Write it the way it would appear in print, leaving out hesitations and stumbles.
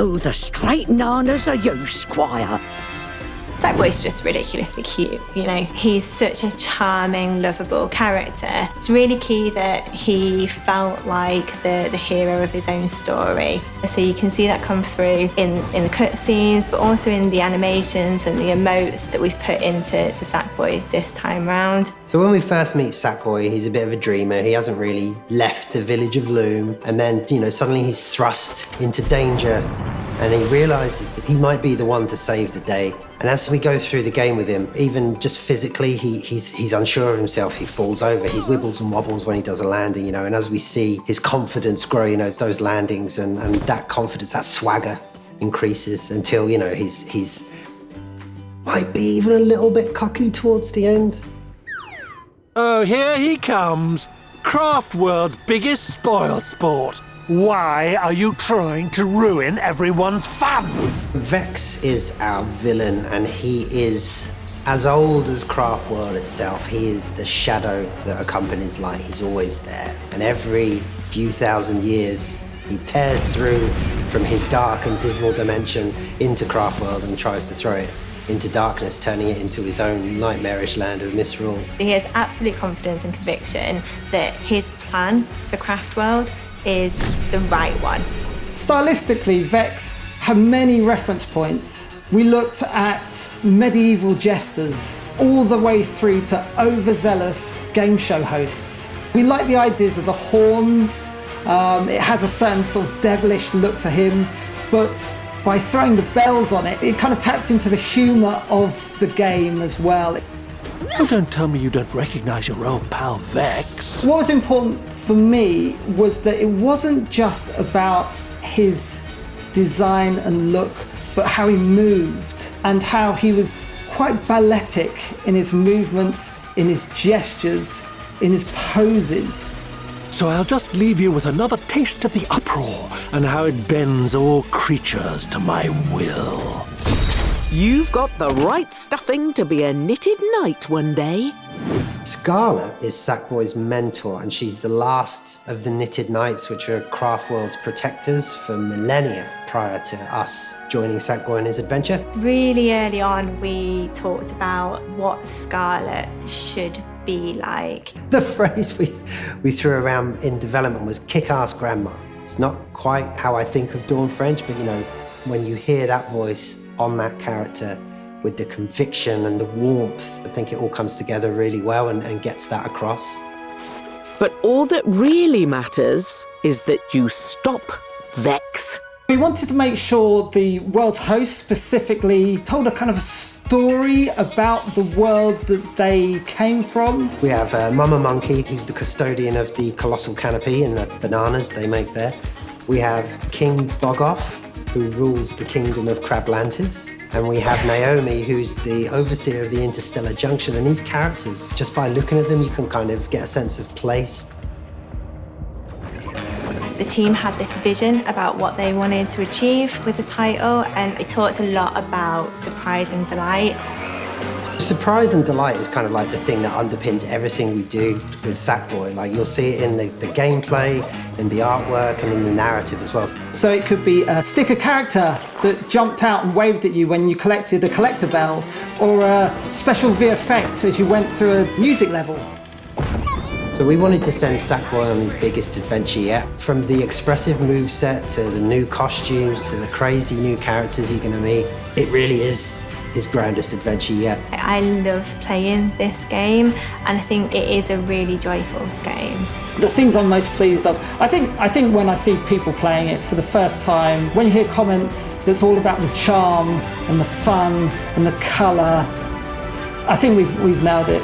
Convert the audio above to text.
Oh, the straight nanas are you, Squire. Sackboy's just ridiculously cute, you know. He's such a charming, lovable character. It's really key that he felt like the hero of his own story. So you can see that come through in the cutscenes, but also in the animations and the emotes that we've put into Sackboy this time round. So when we first meet Sackboy, he's a bit of a dreamer. He hasn't really left the village of Loom. And then, you know, suddenly he's thrust into danger and he realizes that he might be the one to save the day. And as we go through the game with him, even just physically, he's unsure of himself. He falls over, he wibbles and wobbles when he does a landing, you know. And as we see his confidence grow, you know, those landings and that confidence, that swagger increases until, you know, he's might be even a little bit cocky towards the end. Oh, here he comes. Craft World's biggest spoil sport. Why are you trying to ruin everyone's fun? Vex is our villain, and he is as old as Craft World itself. He is the shadow that accompanies light. He's always there. And every few thousand years, he tears through from his dark and dismal dimension into Craft World and tries to throw it into darkness, turning it into his own nightmarish land of misrule. He has absolute confidence and conviction that his plan for Craft World is the right one. Stylistically, Vex have many reference points. We looked at medieval jesters all the way through to overzealous game show hosts. We like the ideas of the horns. It has a certain sort of devilish look to him, but by throwing the bells on it, it kind of tapped into the humour of the game as well. Oh, don't tell me you don't recognize your old pal Vex. What was important for me was that it wasn't just about his design and look, but how he moved and how he was quite balletic in his movements, in his gestures, in his poses. So I'll just leave you with another taste of the uproar and how it bends all creatures to my will. You've got the right stuffing to be a knitted knight one day. Scarlet is Sackboy's mentor, and she's the last of the Knitted Knights, which are Craft World's protectors for millennia prior to us joining Sackboy in his adventure. Really early on, we talked about what Scarlet should be like. The phrase we threw around in development was kick-ass grandma. It's not quite how I think of Dawn French, but you know, when you hear that voice on that character with the conviction and the warmth, I think it all comes together really well and gets that across. But all that really matters is that you stop Vex. We wanted to make sure the world's host specifically told a kind of a story about the world that they came from. We have Mama Monkey, who's the custodian of the colossal canopy and the bananas they make there. We have King Bogoff, who rules the kingdom of Crablantis. And we have Naomi, who's the overseer of the Interstellar Junction. And these characters, just by looking at them, you can kind of get a sense of place. The team had this vision about what they wanted to achieve with the title, and it talked a lot about surprise and delight. Surprise and delight is kind of like the thing that underpins everything we do with Sackboy. Like, you'll see it in the gameplay, in the artwork, and in the narrative as well. So it could be a sticker character that jumped out and waved at you when you collected a collector bell, or a special VFX as you went through a music level. So we wanted to send Sackboy on his biggest adventure yet. From the expressive moveset to the new costumes to the crazy new characters you're going to meet, it really is his grandest adventure yet. I love playing this game, and I think it is a really joyful game. The things I'm most pleased of, I think when I see people playing it for the first time, when you hear comments that's all about the charm and the fun and the colour, I think we've nailed it.